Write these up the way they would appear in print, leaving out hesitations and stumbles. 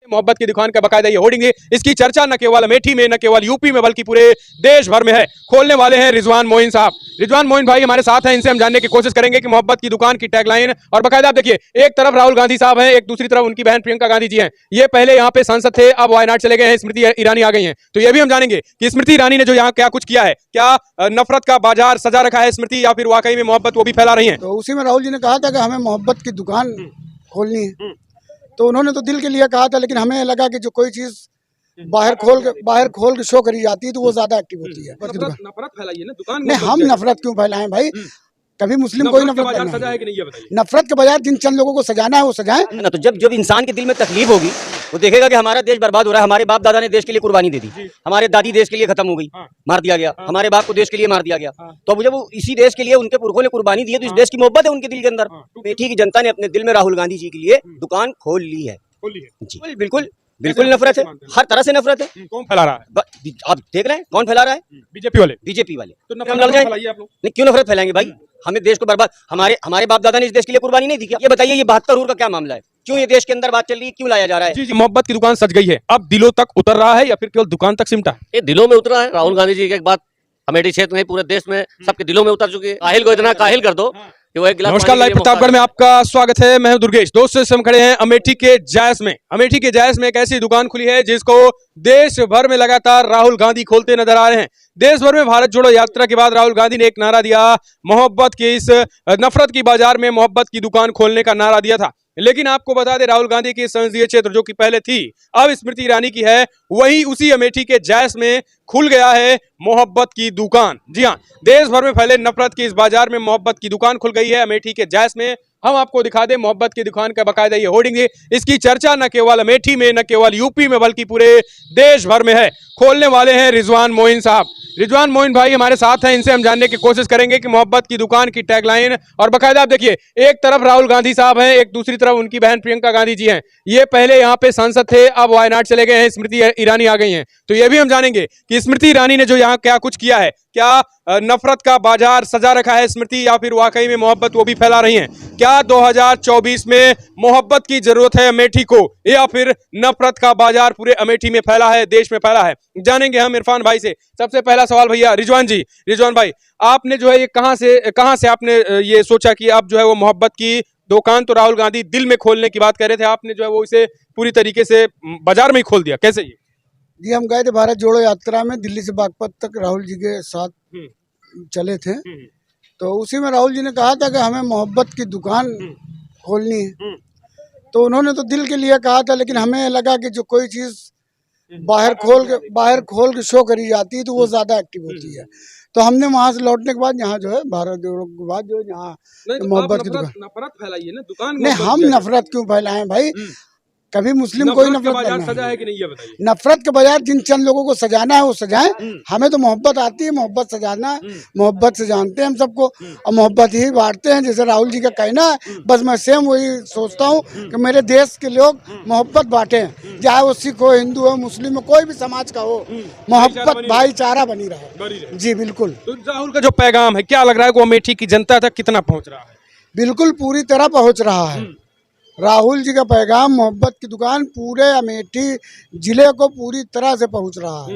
मोहब्बत की दुकान का बकायदा ये होर्डिंग है। इसकी चर्चा न केवल अमेठी में, न केवल यूपी में, बल्कि पूरे देश भर में है। खोलने वाले हैं रिजवान मोइन साहब। रिजवान मोइन भाई हमारे साथ हैं, इनसे हम जानने की कोशिश करेंगे कि मोहब्बत की दुकान की टैगलाइन और बकायदा आप देखिए, एक तरफ राहुल गांधी साहब हैं, एक दूसरी तरफ उनकी बहन प्रियंका गांधी जी हैं। ये पहले यहाँ पे सांसद थे, अब वायनाड चले गए हैं, स्मृति ईरानी आ गई हैं। तो ये भी हम जानेंगे कि स्मृति ईरानी ने जो यहाँ क्या कुछ किया है, क्या नफरत का बाजार सजा रखा है स्मृति, या फिर वाकई में मोहब्बत वो भी फैला रही है। तो उसी में राहुल जी ने कहा था कि हमें मोहब्बत की दुकान खोलनी है, तो उन्होंने तो दिल के लिए कहा था, लेकिन हमें लगा कि जो कोई चीज बाहर खोल के शो करी जाती है तो वो ज्यादा एक्टिव होती है। नफरत फैलाई है ना दुकान। नहीं, हम नफरत क्यों फैलाएं भाई, कभी मुस्लिम कोई नफरत सजा है कि नहीं ये बताइए। नफरत के बाजार जिन चंद लोगों को सजाना है वो सजाएं ना। तो जब इंसान के दिल में तकलीफ होगी वो देखेगा कि हमारा देश बर्बाद हो रहा है। हमारे बाप दादा ने देश के लिए कुर्बानी दे दी, हमारे दादी देश के लिए खत्म हो गई, मार दिया गया, हमारे बाप को देश के लिए मार दिया गया। तो अब जब वो इसी देश के लिए उनके पुरखों ने कुर्बानी दी है, तो इस देश की मोहब्बत है उनके दिल के अंदर। अमेठी की जनता ने अपने दिल में राहुल गांधी जी के लिए दुकान खोल ली है। जी बिल्कुल बिल्कुल नफरत है, हर तरह से नफरत है। कौन फैला रहा है? आप देख रहे हैं कौन फैला रहा है? बीजेपी वाले। तो हम लग जाए नहीं, क्यों नफरत फैलाएंगे भाई? हमें देश को बर्बाद, हमारे बाप दादा ने इस देश के लिए कुर्बानी नहीं दी क्या? ये बताइए, ये 72 करोड़ का क्या मामला है? क्यों ये देश के अंदर बात चल रही है, क्यों लाया जा रहा है? जी, मोहब्बत की दुकान सज गई है, अब दिलों तक उतर रहा है या फिर केवल दुकान तक सिमटा है? ये दिलों में उतरा है। राहुल गांधी जी की एक बात अमेठी क्षेत्र में, पूरे देश में सबके दिलों में उतर चुकी है। काहिल को इतना काहिल कर दो कि वो एक गिलास। नमस्कार, लाइव प्रतापगढ़ में आपका स्वागत है। मैं हूं दुर्गेश। दोस्तों से हम खड़े हैं अमेठी के जायस में। अमेठी के जायस में एक ऐसी दुकान खुली है जिसको देश भर में लगातार राहुल गांधी खोलते नजर आ रहे हैं। देश भर में भारत जोड़ो यात्रा के बाद राहुल गांधी ने एक नारा दिया, मोहब्बत की इस नफरत की बाजार में मोहब्बत की दुकान खोलने का नारा दिया था। लेकिन आपको बता दें, राहुल गांधी की संसदीय क्षेत्र जो कि पहले थी, अब स्मृति ईरानी की है, वही उसी अमेठी के जायस में खुल गया है मोहब्बत की दुकान। जी हां, देश भर में फैले नफरत की इस बाजार में मोहब्बत की दुकान खुल गई है अमेठी के जायस में। हम आपको दिखा दें मोहब्बत की दुकान का बकायदा ये होर्डिंग है। इसकी चर्चा न केवल अमेठी में, न केवल यूपी में, बल्कि पूरे देश भर में है। खोलने वाले हैं रिजवान मोइन साहब। रिजवान मोइन भाई हमारे साथ हैं, इनसे हम जानने की कोशिश करेंगे कि मोहब्बत की दुकान की टैगलाइन और बकायदा आप देखिए, एक तरफ राहुल गांधी साहब हैं, एक दूसरी तरफ उनकी बहन प्रियंका गांधी जी हैं। ये पहले यहाँ पे सांसद थे, अब वायनाड चले गए हैं, स्मृति ईरानी आ गई हैं। तो ये भी हम जानेंगे कि स्मृति ईरानी ने जो यहाँ क्या कुछ किया है, क्या नफरत का बाजार सजा रखा है स्मृति, या फिर वाकई में मोहब्बत वो भी फैला रही हैं? क्या 2024 में मोहब्बत की जरूरत है अमेठी को, या फिर नफरत का बाजार पूरे अमेठी में फैला है, देश में फैला है? जानेंगे हम इरफान भाई से। सबसे पहला सवाल भैया रिजवान भाई, आपने जो है ये कहां से आपने ये सोचा कि आप जो है वो मोहब्बत की दुकान, तो राहुल गांधी दिल में खोलने की बात कर रहे थे, आपने जो है वो इसे पूरी तरीके से बाजार में ही खोल दिया, कैसे? ये जी, हम गए थे भारत जोड़ो यात्रा में, दिल्ली से बागपत तक राहुल जी के साथ चले थे। तो उसी में राहुल जी ने कहा था कि हमें मोहब्बत की दुकान खोलनी है, तो उन्होंने तो दिल के लिए कहा था, लेकिन हमें लगा कि जो कोई चीज बाहर खोल के शो करी जाती है तो वो ज्यादा एक्टिव होती है। तो हमने वहां से लौटने के बाद यहाँ जो है भारत जोड़ो के बाद जो है यहाँ मोहब्बत की दुकान। नफरत फैलाई है ना दुकान। नहीं, हम नफरत क्यों फैलाएं भाई, कभी मुस्लिम कोई नफरत सजा है कि नहीं ये बताइए। नफरत के बाजार जिन चंद लोगों को सजाना है वो सजाएं। हमें तो मोहब्बत आती है, मोहब्बत सजाना है, मोहब्बत से जानते हैं हम सबको, और मोहब्बत ही बांटते हैं, जैसे राहुल जी का कहना है। बस मैं सेम वही सोचता हूँ कि मेरे देश के लोग मोहब्बत बांटें, चाहे वो सिख हो, हिंदू हो, मुस्लिम हो, कोई भी समाज का हो, मोहब्बत भाईचारा बनी रहे। जी बिल्कुल। तो राहुल का जो पैगाम है, क्या लग रहा है वो अमेठी की जनता तक कितना पहुँच रहा है? बिल्कुल पूरी तरह पहुँच रहा है। राहुल जी का पैगाम मोहब्बत की दुकान पूरे अमेठी जिले को पूरी तरह से पहुंच रहा है।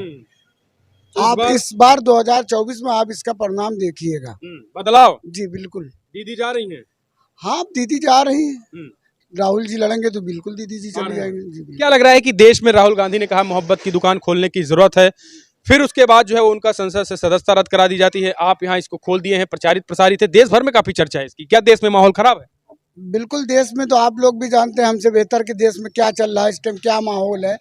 आप इस बार 2024 में आप इसका परिणाम देखिएगा, बदलाव। जी बिल्कुल। दीदी जा रही हैं? हाँ, दीदी जा रही हैं। राहुल जी लड़ेंगे तो बिल्कुल दीदी जी चली जाएंगे। क्या लग रहा है कि देश में राहुल गांधी ने कहा मोहब्बत की दुकान खोलने की जरूरत है, फिर उसके बाद जो है उनका संसद से सदस्यता रद्द करा दी जाती है, आप यहाँ इसको खोल दिए हैं, प्रचारित प्रसारित है, देश भर में काफी चर्चा है इसकी, क्या देश में माहौल खराब है? बिल्कुल, देश में तो आप लोग भी जानते हैं हमसे बेहतर कि देश में क्या चल रहा है इस टाइम, क्या माहौल है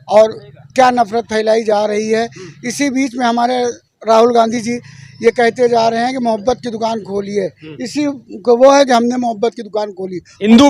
और क्या नफरत फैलाई जा रही है। इसी बीच में हमारे राहुल गांधी जी ये कहते जा रहे हैं कि मोहब्बत की दुकान खोलिए, इसी को वो है कि हमने मोहब्बत की दुकान खोली। हिंदू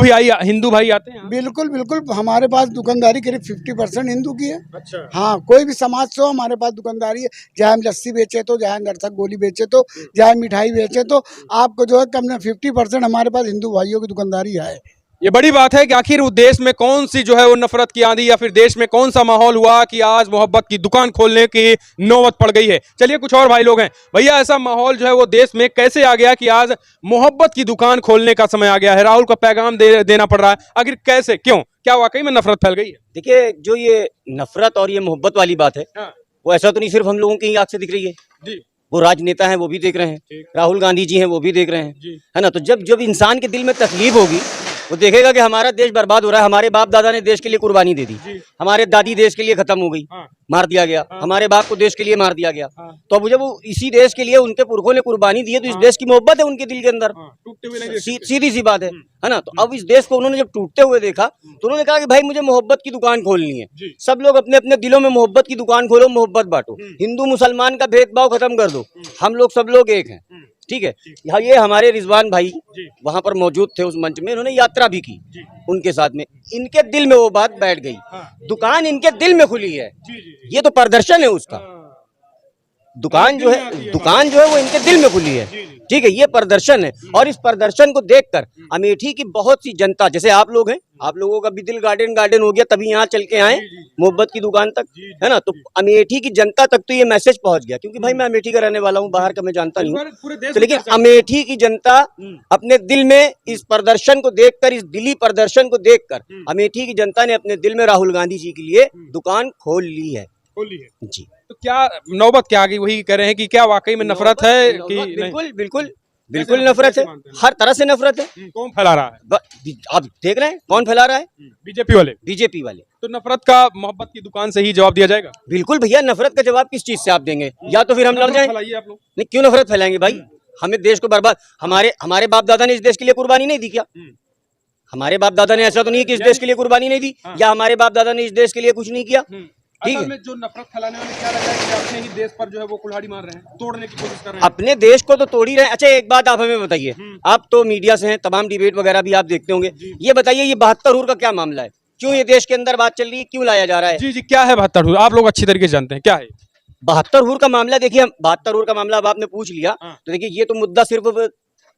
भाई आते हैं? बिल्कुल बिल्कुल, हमारे पास दुकानदारी करीब 50% हिंदू की है। अच्छा। हाँ, कोई भी समाज से हो हमारे पास दुकानदारी है, चाहे हम लस्सी बेचे तो, चाहे नरसक गोली बेचे तो, चाहे मिठाई बेचे तो, आपको जो है कम ना 50% हमारे पास हिंदू भाइयों की दुकानदारी है। ये बड़ी बात है कि आखिर वो देश में कौन सी जो है वो नफरत की आंधी, या फिर देश में कौन सा माहौल हुआ कि आज मोहब्बत की दुकान खोलने की नौबत पड़ गई है। चलिए कुछ और भाई लोग हैं। भैया, ऐसा माहौल जो है वो देश में कैसे आ गया कि आज मोहब्बत की दुकान खोलने का समय आ गया है, राहुल का पैगाम देना पड़ रहा है? आखिर कैसे, क्यों, क्या वाकई में नफरत फैल गई है? देखिए, जो ये नफरत और ये मोहब्बत वाली बात है, हाँ। वो ऐसा तो नहीं सिर्फ हम लोगों की आंख से दिख रही है, जी वो राजनेता हैं वो भी देख रहे हैं, ठीक। राहुल गांधी जी हैं वो भी देख रहे हैं, जी है ना। तो जब जब इंसान के दिल में तकलीफ होगी, वो देखेगा कि हमारा देश बर्बाद हो रहा है, हमारे बाप दादा ने देश के लिए कुर्बानी दे दी, जी हमारे दादी देश के लिए खत्म हो गई, हाँ मार दिया गया, हाँ। हमारे बाप को देश के लिए मार दिया गया। हाँ तो अब जब वो इसी देश के लिए उनके पुरखों ने कुर्बानी दी है, तो इस हाँ। देश की मोहब्बत है उनके दिल के अंदर, हाँ, टूटते हुए नहीं देख सकते। सीधी सी बात है ना। तो अब इस देश को उन्होंने जब टूटते हुए देखा, तो उन्होंने कहा कि भाई मुझे मोहब्बत की दुकान खोलनी है, जी सब लोग अपने अपने दिलों में मोहब्बत की दुकान खोलो, मोहब्बत बांटो, हिंदू मुसलमान का भेदभाव खत्म कर दो, हम लोग सब लोग एक हैं, ठीक है। यहाँ ये हमारे रिजवान भाई जी वहां पर मौजूद थे उस मंच में, उन्होंने यात्रा भी की जी उनके साथ में, इनके दिल में वो बात बैठ गई, हाँ दुकान इनके दिल में खुली है, जी जी ये तो प्रदर्शन है उसका, हाँ, दुकान जो दिल में आती है है दुकान जो है वो इनके दिल में खुली है, जी जी ठीक है। ये प्रदर्शन है, और इस प्रदर्शन को देखकर अमेठी की बहुत सी जनता, जैसे आप लोग हैं, आप लोगों का भी दिल गार्डन गार्डन हो गया, तभी यहाँ चल के आए जी, जी। मोहब्बत की दुकान तक, जी, जी, है ना। तो अमेठी की जनता तक तो ये मैसेज पहुंच गया, क्योंकि भाई मैं अमेठी का रहने वाला हूँ, बाहर का मैं जानता नहीं हूँ, इस बार पूरे देश तो में लेकिन चर्चा है। अमेठी की जनता अपने दिल में इस प्रदर्शन को देखकर, इस दिली प्रदर्शन को देखकर, अमेठी की जनता ने अपने दिल में राहुल गांधी जी के लिए दुकान खोल ली है खोली है। जी। तो क्या नौबत क्या आ गई, वही कह रहे हैं कि क्या वाकई में नफरत है कि नहीं? बिल्कुल बिल्कुल कैसे बिल्कुल नफरत, नफरत है, कैसे मानते हैं? हर तरह से नफरत है। कौन फैला रहा है? आप देख रहे हैं कौन फैला रहा है, बीजेपी वाले। बीजेपी वाले। तो नफरत का मोहब्बत की दुकान से ही जवाब दिया जाएगा? बिल्कुल भैया, नफरत का जवाब किस चीज से आप देंगे, या तो फिर हम लड़ नफरत जाएं। फैलाइए आप लोग। नहीं, क्यों नफरत फैलाएंगे भाई, हमें देश को बर्बाद, हमारे बाप दादा ने इस देश के लिए कुर्बानी नहीं दी क्या, हमारे बाप दादा ने ऐसा तो नहीं कि इस देश के लिए कुर्बानी नहीं दी, या हमारे बाप दादा ने इस देश के लिए कुछ नहीं किया, ठीक असल है। में जो नफरत फैलाने वाले क्या लग रहा है कि अपने ही देश पर जो है वो कुल्हाड़ी मार रहे हैं, तोड़ने की कोशिश कर रहे हैं। अपने देश को तो तोड़ ही रहे हैं। अच्छा एक बात आप हमें बताइए, आप तो मीडिया से हैं, तमाम डिबेट वगैरह भी आप देखते होंगे, ये बताइए ये 72 हुर का क्या मामला है, क्यों ये देश के अंदर बात चल रही है, क्यों लाया जा रहा है? जी जी, क्या है 72? आप लोग अच्छी तरीके से जानते हैं क्या है। 72 हुर का मामला, देखिए 72 हुर का मामला अब आपने पूछ लिया, हाँ। तो देखिए ये तो मुद्दा सिर्फ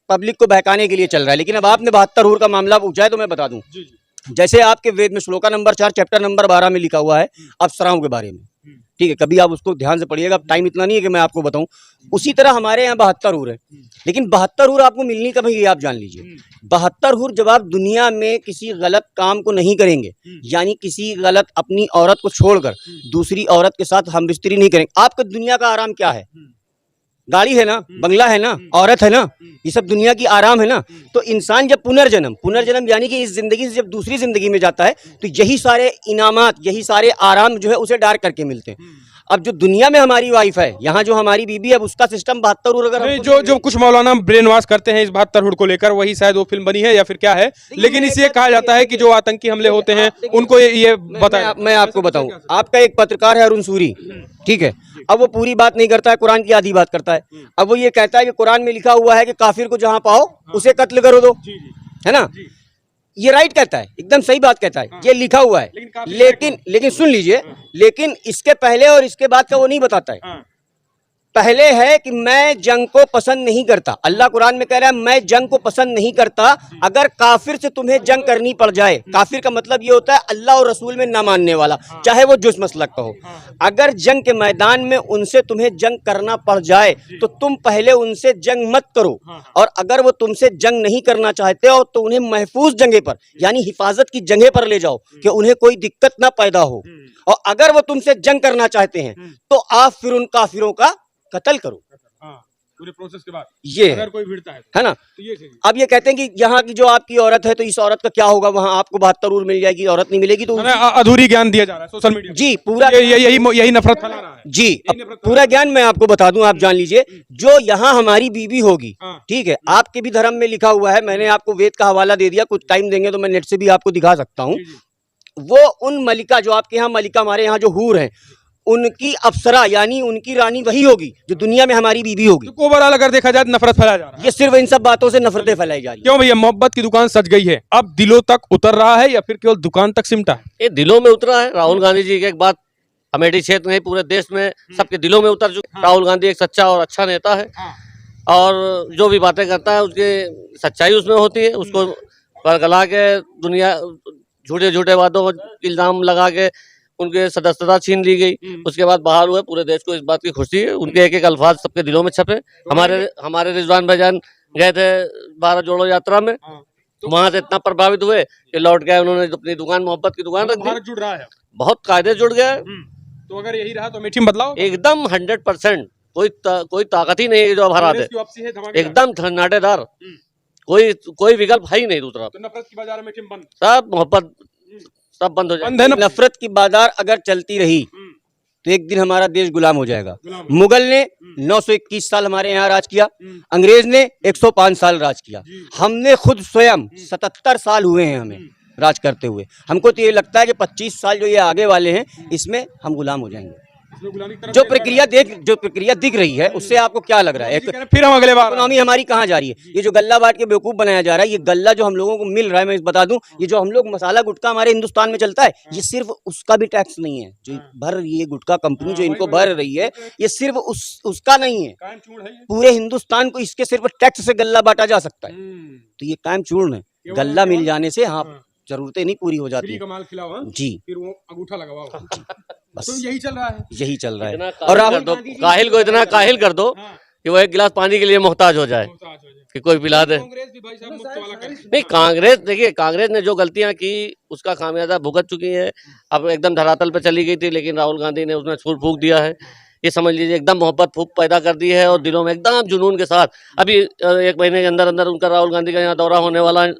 पब्लिक को बहकाने के लिए चल रहा है, लेकिन अब आपने 72 हुर का मामला पूछा है तो मैं बता दूं, जी जी जैसे आपके वेद में श्लोका नंबर 4 चैप्टर नंबर 12 में लिखा हुआ है अप्सराओं के बारे में, ठीक है, कभी आप उसको ध्यान से पढ़िएगा, अब टाइम इतना नहीं है कि मैं आपको बताऊं। उसी तरह हमारे यहाँ 72 हुर है, लेकिन 72 हुर आपको मिलनी कब है ये आप जान लीजिए। 72 हुर जब आप दुनिया में किसी गलत काम को नहीं करेंगे, यानी किसी गलत अपनी औरत को छोड़कर दूसरी औरत के साथ हम बिस्तरी नहीं करेंगे। आपका दुनिया का आराम क्या है, गाड़ी है ना, बंगला है ना, औरत है ना, ये सब दुनिया की आराम है ना। तो इंसान जब पुनर्जन्म यानी कि इस जिंदगी से जब दूसरी जिंदगी में जाता है, तो यही सारे इनामात, यही सारे आराम जो है उसे डार करके मिलते हैं। अब जो दुनिया में हमारी वाइफ है, यहाँ जो हमारी बीबी है, अब उसका सिस्टम 72 हुर अगर नहीं, हमको जो कुछ मौलाना ब्रेन वॉश करते हैं इस 72 हुर को लेकर, वही शायद वो फिल्म बनी है या फिर क्या है, लेकिन इसलिए कहा जाता है कि जो आतंकी हमले होते हैं उनको ये बताया। मैं आपको बताऊं, आपका एक पत्रकार है अरुण सूरी, ठीक है, अब वो पूरी बात नहीं करता है, कुरान की आधी बात करता है। अब वो ये कहता है कि कुरान में लिखा हुआ है कि काफिर को जहां पाओ उसे कत्ल करो दो, है ना, ये राइट कहता है, एकदम सही बात कहता है, ये लिखा हुआ है, लेकिन सुन लीजिए, लेकिन इसके पहले और इसके बाद का वो नहीं बताता है। पहले है कि मैं जंग को पसंद नहीं करता, अल्लाह कुरान में कह रहा है मैं जंग को पसंद नहीं करता, अगर काफिर से तुम्हें जंग करनी पड़ जाए, काफिर का मतलब ये होता है अल्लाह और रसूल में ना मानने वाला, चाहे वो जिस मसलक का हो, अगर जंग के मैदान में उनसे तुम्हें जंग करना पड़ जाए तो तुम पहले उनसे जंग मत करो, और अगर वो तुमसे जंग नहीं करना चाहते हो तो उन्हें महफूज जगह पर यानी हिफाजत की जगह पर ले जाओ कि उन्हें कोई दिक्कत ना पैदा हो, और अगर वो तुमसे जंग करना चाहते हैं तो आप फिर उन काफिरों का कत्ल करो। पूरे प्रोसेस के बाद ये अगर कोई भिड़ता है ना, तो ये सही। अब ये कहते हैं कि यहाँ की जो आपकी औरत है तो इस औरत का क्या होगा, वहाँ आपको 72 हुर मिल जाएगी, औरत नहीं मिलेगी, तो हमें अधूरी ज्ञान दिया जा रहा है सोशल मीडिया जी पूरा यही नफरत फैला रहा है। जी अब पूरा ज्ञान मैं आपको बता दूं, आप जान लीजिए, जो यहाँ हमारी बीवी होगी, ठीक है, आपके भी धर्म में लिखा हुआ है, मैंने आपको वेद का हवाला दे दिया, कुछ टाइम देंगे तो मैं नेट से भी आपको दिखा सकता हूँ। वो उन मलिका, जो आपके यहाँ मलिका, हमारे यहाँ जो हूर है, उनकी अप्सरा यानी उनकी रानी वही होगी जो दुनिया में हमारी बीवी होगी। तो ओवरऑल अगर देखा जाए नफरत फैलाया जा रहा है, ये सिर्फ इन सब बातों से नफरतें फैलाई जा रही है। क्यों भैया? मोहब्बत की दुकान सज गई है, अब दिलों तक उतर रहा है या फिर केवल दुकान तक सिमटा है? ये दिलों में उतरा है। राहुल गांधी जी की एक बात अमेठी क्षेत्र में पूरे देश में सबके दिलों में उतर चुकी है। राहुल गांधी एक सच्चा और अच्छा नेता है, और जो भी बातें करता है उसकी सच्चाई उसमें होती है, उसको परगला के दुनिया झूठे झूठे वादों इल्जाम लगा के उनके सदस्यता छीन ली गई, उसके बाद बाहर हुए। पूरे देश को इस बात की खुशी है, उनके एक एक अल्फाज सबके दिलों में छपे। हमारे रिजवान भाईजान गए थे भारत जोड़ो यात्रा में, वहां से इतना प्रभावित हुए कि लौट गए, उन्होंने अपनी दुकान मोहब्बत की दुकान रख दी। भारत जुड़ रहा है। बहुत कायदे जुड़ गया है। तो अगर यही रहा तो अमेठी में बदलाव होगा? एकदम 100%। कोई ताकत ही नहीं है जो अब हरा दे। कांग्रेस की वापसी है धमाकेदार। एकदम सन्नाटेदार, कोई विकल्प है ही नहीं दूसरा। तो नफरत की बाजार अमेठी में बंद। सब मोहब्बत सब बंद हो जाए। बंद है ना? नफरत की बाजार अगर चलती रही तो एक दिन हमारा देश गुलाम हो जाएगा। गुलाम। मुगल ने 921 साल हमारे यहाँ राज किया, अंग्रेज ने 105 साल राज किया, हमने खुद स्वयं 77 साल हुए हैं हमें राज करते हुए। हमको तो ये लगता है कि 25 साल जो ये आगे वाले हैं इसमें हम गुलाम हो जाएंगे। इसमें गुलामी की तरफ जो प्रक्रिया दिख रही है उससे आपको क्या लग रहा है? कह रहे हैं, फिर हम अगले बार इकोनॉमी हमारी कहाँ जा रही है? ये जो गल्ला बांट के बेवकूफ बनाया जा रहा है, ये गल्ला जो हम लोगों को मिल रहा है, मैं बता दूं, ये जो हम लोग मसाला गुटखा हमारे हिंदुस्तान में चलता है, ये सिर्फ उसका भी टैक्स नहीं है जो भर रही है गुटखा कंपनी जो इनको भर रही है, ये सिर्फ उसका नहीं है, कायम चूड़ है ये। पूरे हिंदुस्तान को इसके सिर्फ टैक्स से गल्ला बांटा जा सकता है। तो ये कायम चूर्ण है। गल्ला मिल जाने से हाँ जरूरतें नहीं पूरी हो जाती फ्री है। का माल खिलाओ, हाँ? जी फिर वो अंगूठा लगाओ। बस तो यही चल रहा है। यही चल रहा इतना है। काहिल और कर राहुल दो, गांधी जी- काहिल को इतना काहिल कर दो हाँ। कि वो एक गिलास पानी के लिए मोहताज हो जाए मोहताज हो जाए। कि कोई पिला दे। कांग्रेस भी भाई साहब मुफ्त वाला कर नहीं, कांग्रेस देखिए, कांग्रेस ने जो गलतियां की उसका खामियाजा भुगत चुकी है। अब एकदम धरातल पे चली गई थी, लेकिन राहुल गांधी ने उसमें छूट फूक दिया है। ये समझ लीजिए एकदम मोहब्बत फूक पैदा कर दी है और दिलों में एकदम जुनून के साथ। अभी 1 महीने के अंदर अंदर उनका राहुल गांधी का यहाँ दौरा होने वाला है।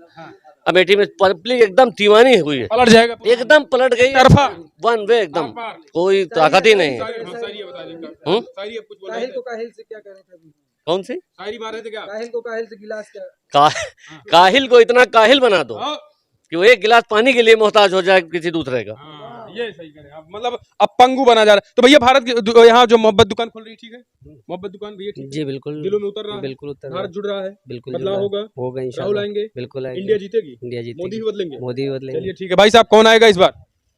अमेठी में पब्लिक एकदम दीवानी हुई है, पलट जाएगा पूरा। एकदम पलट गई, तरफा। वन वे एकदम, आर-पार। कोई ताकत ही नहीं है। शायरी बता दीजिए। हम्म? शायरी अब कुछ बोल रहे काहिल थे। को काहिल से क्या कह रहे थे अभी? कौन सी शायरी बात रहे थे क्या? काहिल को काहिल से गिलास क्या? काहिल को इतना काहिल बना दो हाँ, कि वो एक गिलास पानी के लिए मोहताज हो जाए किसी दूसरे का। हाँ, ये सही करें आप। मतलब अब पंगु बना जा रहा है। तो भैया भारत की यहाँ जो मोहब्बत दुकान खोल रही है, ठीक है? मोहब्बत दुकान भैया ठीक है? जी बिल्कुल, दिलों में उतर रहा है। बिल्कुल उतर रहा भारत है, जुड़ रहा है। बिल्कुल बदलाव जुड़ होगा। रहा है, होगा राहुल इंशाल्लाह, आएंगे। बिल्कुल आएंगे। इंडिया जीतेगी। इंडिया मोदी जीतेगी, भी बदलेंगे। मोदी भी बदलेंगे। चलिए ठीक है भाई साहब, कौन आएगा इस बार?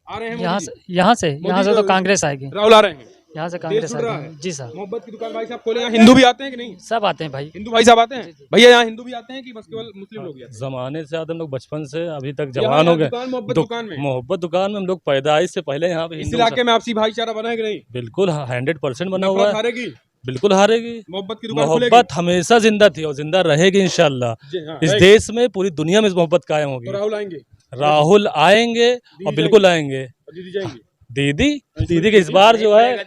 आ रहे हैं यहाँ मोदी? से यहाँ से तो तो कांग्रेस आएगी। राहुल आ रहे हैं। यहाँ से देश कांग्रेस जुड़ रहा आएगी। है। जी सर, मोहब्बत की दुकान भाई साहब खोले। यहाँ हिंदू भी आते हैं कि नहीं? सब आते हैं भाई। हिंदू भाई साहब आते हैं? भैया यहाँ हिंदू भी आते हैं कि बस केवल मुस्लिम लोग ही आते हैं? जमाने से ज्यादा हम लोग बचपन से अभी तक यहाँ जवान हो गए। दुकान मोहब्बत दु- दुकान में मोहब्बत दुकान में हम लोग पैदाइश से पहले यहाँ पे इस हिंदू इलाके में आपसी भाईचारा बना है कि नहीं? बिल्कुल 100% बना हुआ नफरत है। हारेगी? बिल्कुल हारेगी। मोहब्बत की दुकान खुलेगी? मोहब्बत हमेशा जिंदा थी और जिंदा रहेगी इंशाल्लाह। जी हाँ, इस रहेगी। देश में पूरी दुनिया में इस मोहब्बत कायम तो होगी। राहुल आएंगे राहुल आएंगे और बिल्कुल आएंगे। और दीदी जाएंगी? दीदी के इस बार जो है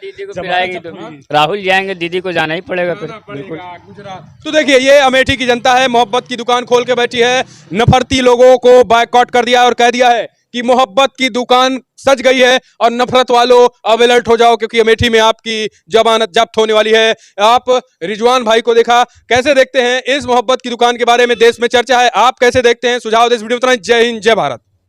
राहुल जाएंगे, दीदी को जाना ही पड़ेगा फिर। तो देखिए, ये अमेठी की जनता है, मोहब्बत की दुकान खोल के बैठी है। नफरती लोगों को बायकॉट कर दिया और कह दिया है कि मोहब्बत की दुकान सज गई है और नफरत वालों अब अलर्ट हो जाओ, क्योंकि अमेठी में आपकी जमानत जब्त होने वाली है। आप रिजवान भाई को देखा, कैसे देखते हैं इस मोहब्बत की दुकान के बारे में? देश में चर्चा है, आप कैसे देखते हैं? सुझाव देश वीडियो में। जय हिंद, जय भारत।